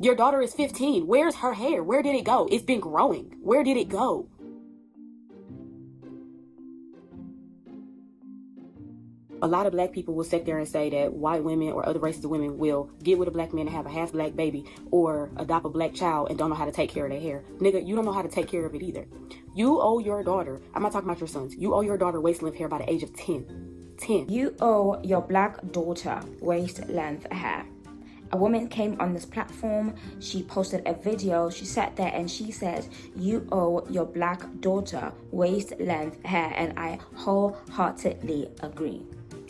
Your daughter is 15. Where's her hair? Where did it go? It's been growing. Where did it go? A lot of black people will sit there and say that white women or other races of women will get with a black man and have a half black baby or adopt a black child and don't know how to take care of their hair. Nigga, you don't know how to take care of it either. You owe your daughter, I'm not talking about your sons, you owe your daughter waist-length hair by the age of 10. 10. You owe your black daughter waist-length hair. A woman came on this platform, she posted a video, she sat there and she said, you owe your black daughter waist-length hair, and I wholeheartedly agree.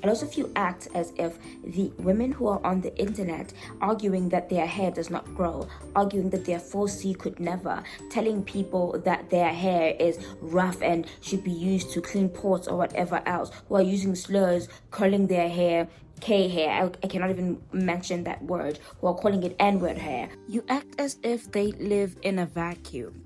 A lot of you act as if the women who are on the internet arguing that their hair does not grow, arguing that their 4C could never, telling people that their hair is rough and should be used to clean pots or whatever else, who are using slurs, curling their hair, K hair, I cannot even mention that word, who are calling it N-word hair. You act as if they live in a vacuum.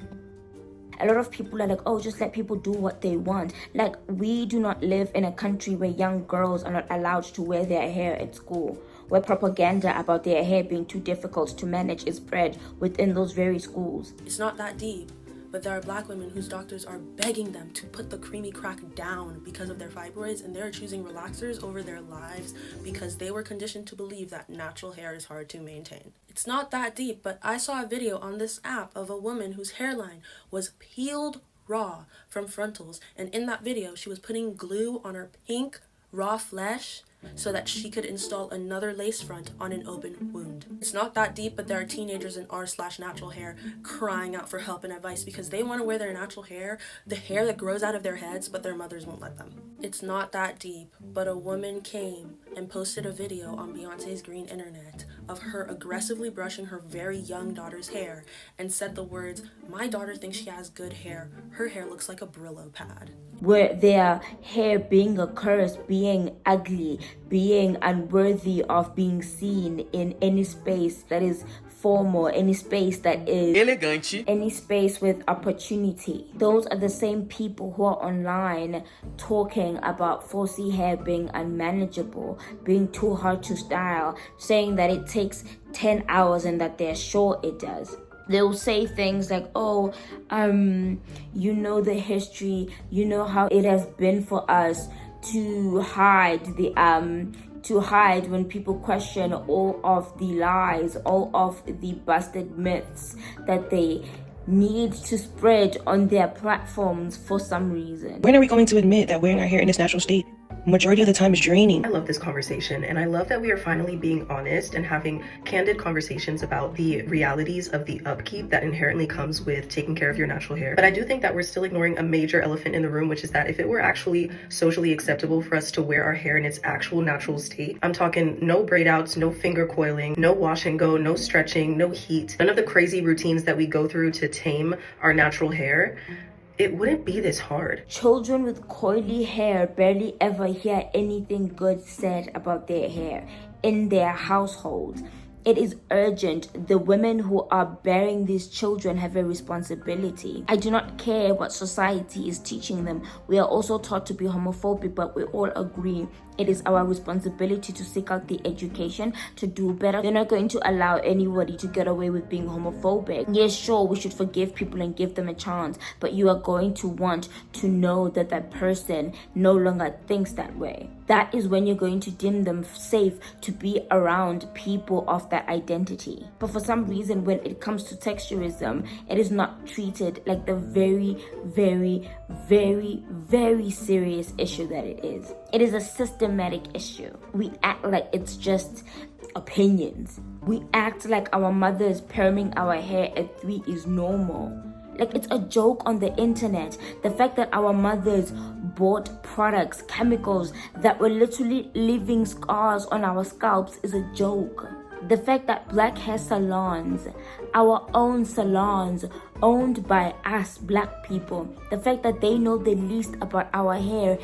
A lot of people are like, oh, just let people do what they want. Like, we do not live in a country where young girls are not allowed to wear their hair at school, where propaganda about their hair being too difficult to manage is spread within those very schools. It's not that deep, but there are black women whose doctors are begging them to put the creamy crack down because of their fibroids, and they're choosing relaxers over their lives because they were conditioned to believe that natural hair is hard to maintain. It's not that deep, but I saw a video on this app of a woman whose hairline was peeled raw from frontals, and in that video she was putting glue on her pink raw flesh so that she could install another lace front on an open wound. It's not that deep, but there are teenagers in r/natural hair crying out for help and advice because they want to wear their natural hair, the hair that grows out of their heads, but their mothers won't let them. It's not that deep, but a woman came and posted a video on Beyonce's green internet of her aggressively brushing her very young daughter's hair and said the words, "My daughter thinks she has good hair. Her hair looks like a Brillo pad." Where their hair being a curse, being ugly, being unworthy of being seen in any space that is formal, any space that is elegant, any space with opportunity. Those are the same people who are online talking about 4C hair being unmanageable, being too hard to style, saying that it takes 10 hours and that they're sure it does. They'll say things like, oh, you know the history, you know how it has been for us to hide when people question all of the lies, all of the busted myths that they need to spread on their platforms for some reason. When are we going to admit that wearing our hair in its natural state majority of the time is draining? I love this conversation, and I love that we are finally being honest and having candid conversations about the realities of the upkeep that inherently comes with taking care of your natural hair. But I do think that we're still ignoring a major elephant in the room, which is that if it were actually socially acceptable for us to wear our hair in its actual natural state, I'm talking no braid outs, no finger coiling, no wash and go, no stretching, no heat, none of the crazy routines that we go through to tame our natural hair, it wouldn't be this hard. Children with coily hair barely ever hear anything good said about their hair in their households. It is urgent. The women who are bearing these children have a responsibility. I do not care what society is teaching them. We are also taught to be homophobic, but we all agree it is our responsibility to seek out the education to do better. They're not going to allow anybody to get away with being homophobic. Yes, sure, we should forgive people and give them a chance, but you are going to want to know that that person no longer thinks that way. That is when you're going to deem them safe to be around people of that identity. But for some reason, when it comes to texturism, it is not treated like the very, very, very, very serious issue that it is. It is a systematic issue. We act like it's just opinions. We act like our mothers perming our hair at 3 is normal. Like it's a joke on the internet. The fact that our mothers bought products, chemicals that were literally leaving scars on our scalps is a joke. The fact that black hair salons, our own salons owned by us black people, the fact that they know the least about our hair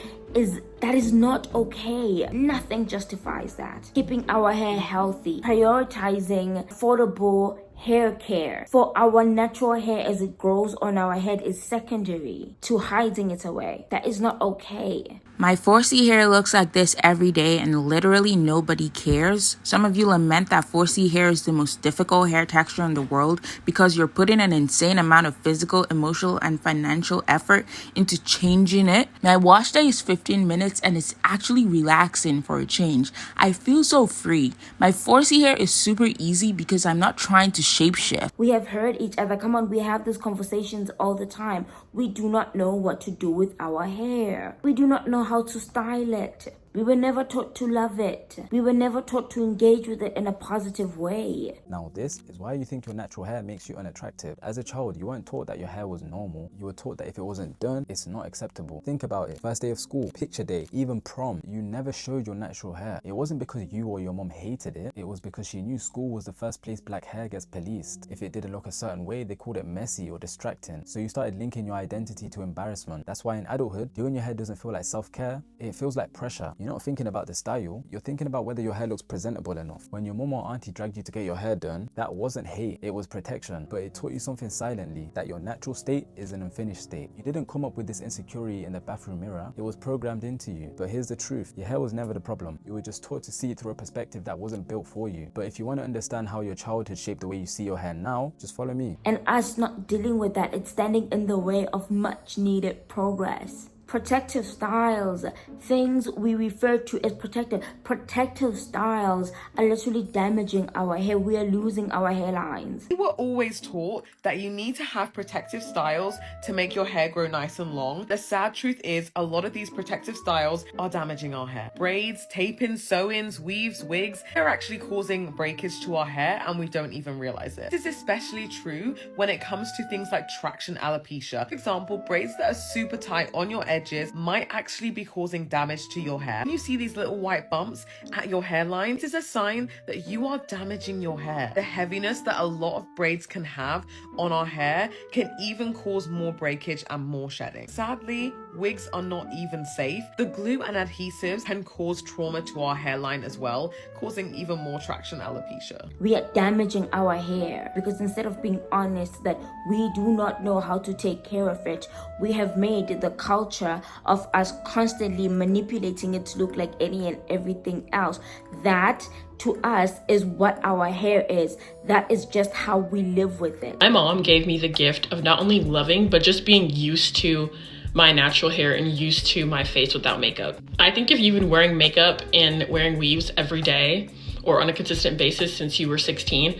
that is not okay. Nothing justifies that. Keeping our hair healthy, prioritizing affordable Hair care for our natural hair as it grows on our head is secondary to hiding it away. That is not okay. My 4C hair looks like this every day and literally nobody cares. Some of you lament that 4C hair is the most difficult hair texture in the world because you're putting an insane amount of physical, emotional, and financial effort into changing it. My wash day is 15 minutes and it's actually relaxing for a change. I feel so free. My 4C hair is super easy because I'm not trying to shapeshift. We have heard each other. Come on, we have these conversations all the time. We do not know what to do with our hair. We do not know how to style it. We were never taught to love it. We were never taught to engage with it in a positive way. Now this is why you think your natural hair makes you unattractive. As a child, you weren't taught that your hair was normal. You were taught that if it wasn't done, it's not acceptable. Think about it. First day of school, picture day, even prom, you never showed your natural hair. It wasn't because you or your mom hated it. It was because she knew school was the first place black hair gets policed. If it didn't look a certain way, they called it messy or distracting. So you started linking your identity to embarrassment. That's why in adulthood, doing your hair doesn't feel like self-care. It feels like pressure. You're not thinking about the style, you're thinking about whether your hair looks presentable enough. When your mom or auntie dragged you to get your hair done, that wasn't hate, it was protection. But it taught you something silently, that your natural state is an unfinished state. You didn't come up with this insecurity in the bathroom mirror, it was programmed into you. But here's the truth, your hair was never the problem. You were just taught to see it through a perspective that wasn't built for you. But if you want to understand how your childhood shaped the way you see your hair now, just follow me. And us not dealing with that, it's standing in the way of much needed progress. Protective styles, things we refer to as protective styles are literally damaging our hair. We are losing our hairlines. We were always taught that you need to have protective styles to make your hair grow nice and long. The sad truth is a lot of these protective styles are damaging our hair. Braids, tape-ins, sew-ins, weaves, wigs, they're actually causing breakage to our hair and we don't even realize it. This is especially true when it comes to things like traction alopecia. For example, braids that are super tight on your edges might actually be causing damage to your hair. When you see these little white bumps at your hairline, this is a sign that you are damaging your hair. The heaviness that a lot of braids can have on our hair can even cause more breakage and more shedding. Sadly, wigs are not even safe. The glue and adhesives can cause trauma to our hairline as well, causing even more traction alopecia. We are damaging our hair because instead of being honest that we do not know how to take care of it, we have made the culture of us constantly manipulating it to look like any and everything else. That to us is what our hair is. That is just how we live with it. My mom gave me the gift of not only loving, but just being used to my natural hair and used to my face without makeup. I think if you've been wearing makeup and wearing weaves every day or on a consistent basis since you were 16,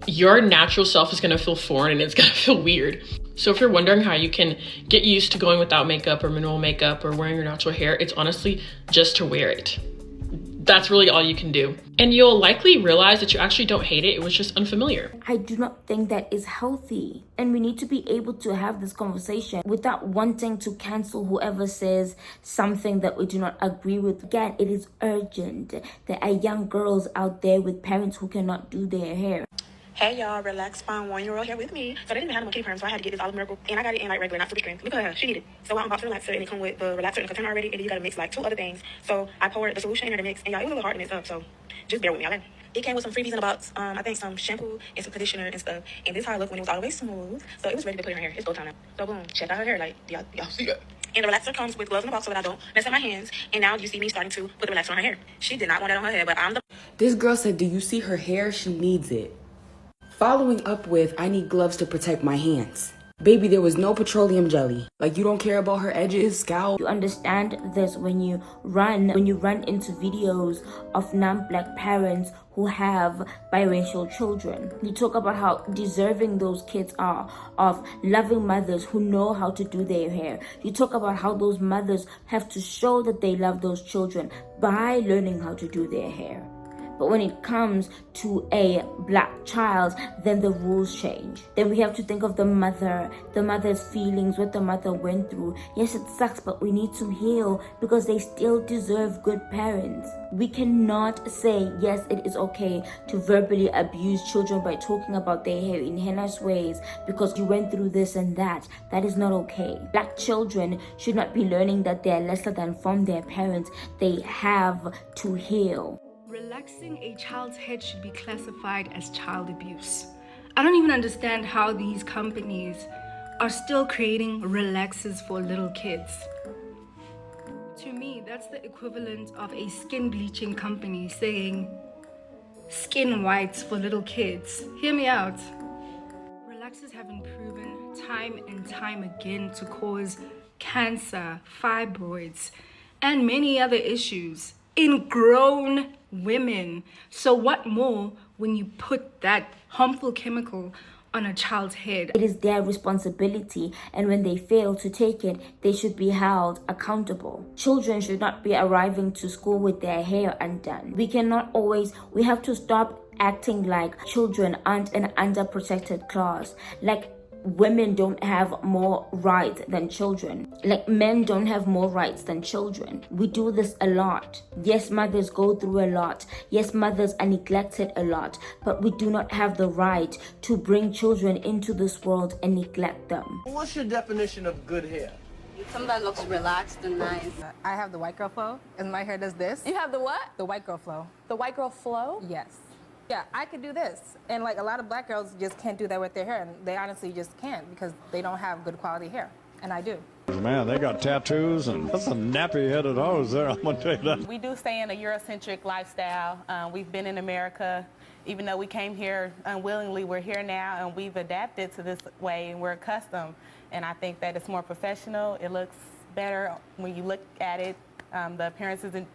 your natural self is gonna feel foreign and it's gonna feel weird. So if you're wondering how you can get used to going without makeup or minimal makeup or wearing your natural hair, it's honestly just to wear it. That's really all you can do. And you'll likely realize that you actually don't hate it. It was just unfamiliar. I do not think that is healthy. And we need to be able to have this conversation without wanting to cancel whoever says something that we do not agree with. Again, it is urgent. There are young girls out there with parents who cannot do their hair. Hey y'all, relax fine 1-year-old here with me. So they didn't even have no kitty perm, so I had to get this Olive Miracle, and I got it in like regular, not super strength. Look at her, she need it. So I unboxed the relaxer, and it come with the relaxer and the container already, and then you gotta mix like 2 other things. So I poured the solution in the mix, and y'all, it was a little hard to mix up, so just bear with me, okay? It came with some freebies in the box, I think some shampoo and some conditioner and stuff. And this is how it looked when it was all the way smooth. So it was ready to put in her hair. It's go time now. So boom, check out her hair, like, y'all see it? And the relaxer comes with gloves in the box so that I don't mess up my hands. And now you see me starting to put the relaxer on her hair. She did not want that on her head, but I'm the... This girl said, do you see her hair? She needs it. Following up with, I need gloves to protect my hands. Baby, there was no petroleum jelly. Like, you don't care about her edges, scalp. You understand this when you run into videos of non-black parents who have biracial children. You talk about how deserving those kids are of loving mothers who know how to do their hair. You talk about how those mothers have to show that they love those children by learning how to do their hair. But when it comes to a black child, then the rules change. Then we have to think of the mother's feelings, what the mother went through. Yes, it sucks, but we need to heal because they still deserve good parents. We cannot say, yes, it is okay to verbally abuse children by talking about their hair in heinous ways because you went through this and that. That is not okay. Black children should not be learning that they are lesser than from their parents. They have to heal. Relaxing a child's head should be classified as child abuse. I don't even understand how these companies are still creating relaxers for little kids. To me, that's the equivalent of a skin bleaching company saying skin whites for little kids. Hear me out. Relaxers have been proven time and time again to cause cancer, fibroids, and many other issues in grown women. So what more when you put that harmful chemical on a child's head? It is their responsibility, and when they fail to take it, they should be held accountable. Children should not be arriving to school with their hair undone. We have to stop acting like children aren't an underprotected class, like women don't have more rights than children, like men don't have more rights than children. We do this a lot. Yes, mothers go through a lot. Yes, mothers are neglected a lot, but we do not have the right to bring children into this world and neglect them. What's your definition of good hair? Something that looks relaxed and nice. I have the white girl flow, and my hair does this. You have the what? The white girl flow. The white girl flow? Yes. Yeah, I could do this. And like a lot of black girls just can't do that with their hair, and they honestly just can't because they don't have good quality hair, and I do. Man, they got tattoos, and that's a nappy-headed hose there, I'm gonna tell you that. We do stay in a Eurocentric lifestyle. We've been in America. Even though we came here unwillingly, we're here now, and we've adapted to this way, and we're accustomed. And I think that it's more professional. It looks better when you look at it. The appearance isn't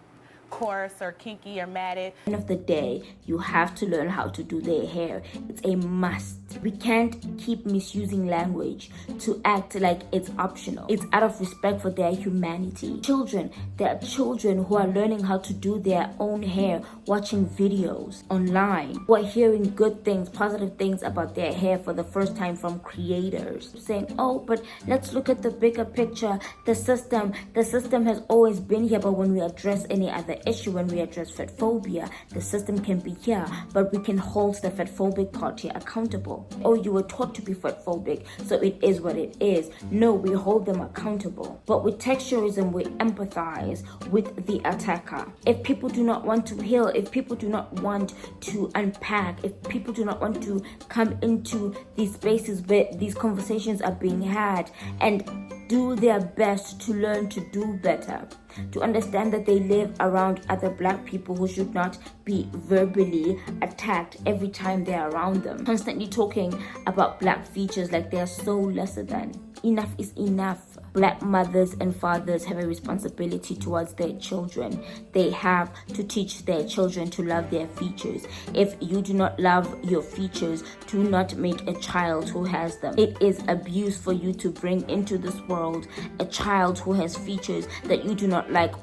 coarse or kinky or matted. At the end of the day, you have to learn how to do their hair. It's a must. We can't keep misusing language to act like it's optional. It's out of respect for their humanity. There are children who are learning how to do their own hair, watching videos online, who are hearing good things, positive things about their hair for the first time from creators, saying, oh, but let's look at the bigger picture. The system has always been here, but when we address any other issue, when we address fatphobia, the system can be here, but we can hold the fatphobic party accountable. Oh, you were taught to be fatphobic, so it is what it is. No, we hold them accountable. But with texturism, we empathize with the attacker. If people do not want to heal, if people do not want to unpack, if people do not want to come into these spaces where these conversations are being had and do their best to learn to do better, to understand that they live around other black people who should not be verbally attacked every time they're around them, constantly talking about black features like they're so lesser than. Enough is enough. Black mothers and fathers have a responsibility towards their children. They have to teach their children to love their features. If you do not love your features, do not make a child who has them. It is abuse for you to bring into this world a child who has features that you do not like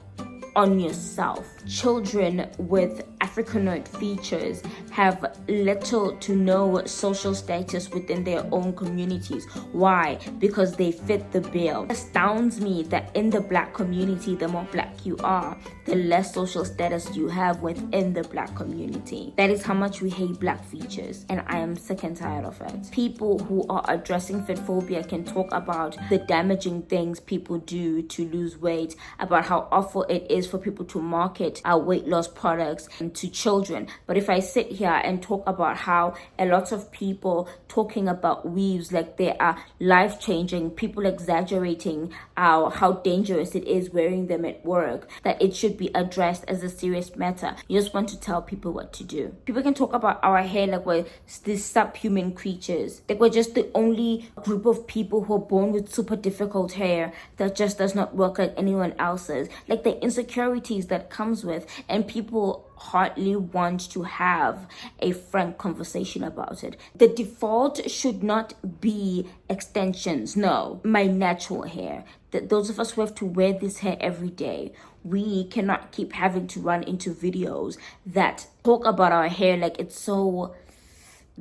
on yourself. Children with Africanoid features have little to no social status within their own communities. Why? Because they fit the bill. It astounds me that in the black community, the more black you are, the less social status you have within the black community. That is how much we hate black features, and I am sick and tired of it. People who are addressing fatphobia can talk about the damaging things people do to lose weight, about how awful it is for people to market our weight loss products to children. But if I sit here and talk about how a lot of people talking about weaves like they are life-changing, people exaggerating how dangerous it is wearing them at work, that it should be addressed as a serious matter. You just want to tell people what to do. People can talk about our hair like we're these subhuman creatures, like we're just the only group of people who are born with super difficult hair that just does not work like anyone else's, like the insecurities that comes with, and people hardly want to have a frank conversation about it. The default should not be extensions. No, my natural hair. Those of us who have to wear this hair every day, we cannot keep having to run into videos that talk about our hair like it's so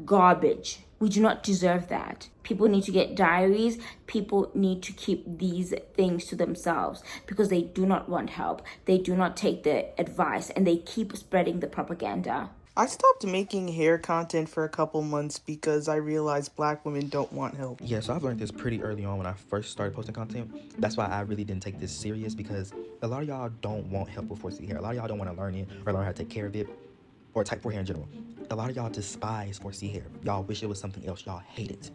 garbage. We do not deserve that. People need to get diaries. People need to keep these things to themselves because they do not want help. They do not take the advice, and they keep spreading the propaganda. I stopped making hair content for a couple months because I realized black women don't want help. Yeah, so I've learned this pretty early on when I first started posting content. That's why I really didn't take this serious, because a lot of y'all don't want help with 4C hair. A lot of y'all don't want to learn it or learn how to take care of it. or type 4 hair in general. A lot of y'all despise 4C hair. Y'all wish it was something else. Y'all hate it.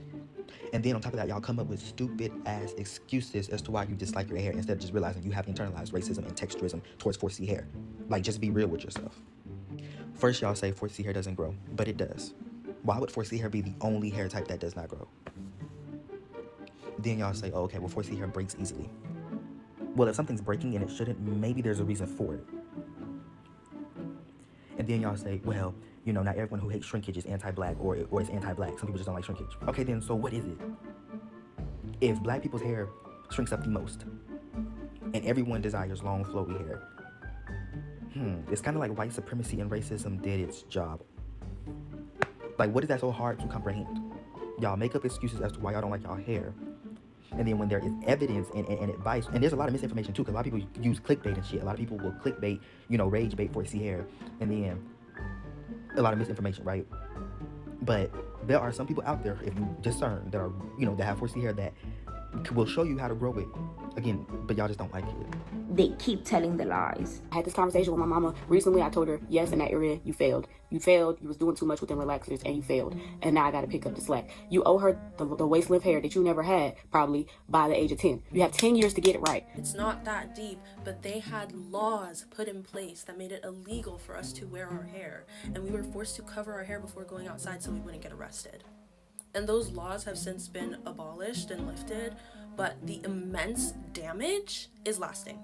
And then on top of that, y'all come up with stupid ass excuses as to why you dislike your hair instead of just realizing you have internalized racism and texturism towards 4C hair. Like, just be real with yourself. First, y'all say 4C hair doesn't grow, but it does. Why would 4C hair be the only hair type that does not grow? Then y'all say, oh, okay, well, 4C hair breaks easily. Well, if something's breaking and it shouldn't, maybe there's a reason for it. And then y'all say, well, you know, not everyone who hates shrinkage is anti-black or is anti-black. Some people just don't like shrinkage. Okay, then, so what is it? If black people's hair shrinks up the most, and everyone desires long, flowy hair, it's kind of like white supremacy and racism did its job. Like, what is that so hard to comprehend? Y'all make up excuses as to why y'all don't like y'all hair. And then when there is evidence and advice, and there's a lot of misinformation too, because a lot of people use clickbait and shit. A lot of people will clickbait, you know, rage bait 4C hair, and then a lot of misinformation, right? But there are some people out there, if you discern, that are, you know, that have 4C hair that will show you how to grow it. Again, but y'all just don't like it. They keep telling the lies. I had this conversation with my mama recently. I told her, yes, in that area, you failed. You failed. You was doing too much with them relaxers, and you failed. And now I got to pick up the slack. You owe her the waist length hair that you never had, probably, by the age of 10. You have 10 years to get it right. It's not that deep, but they had laws put in place that made it illegal for us to wear our hair. And we were forced to cover our hair before going outside so we wouldn't get arrested. And those laws have since been abolished and lifted, but the immense damage is lasting.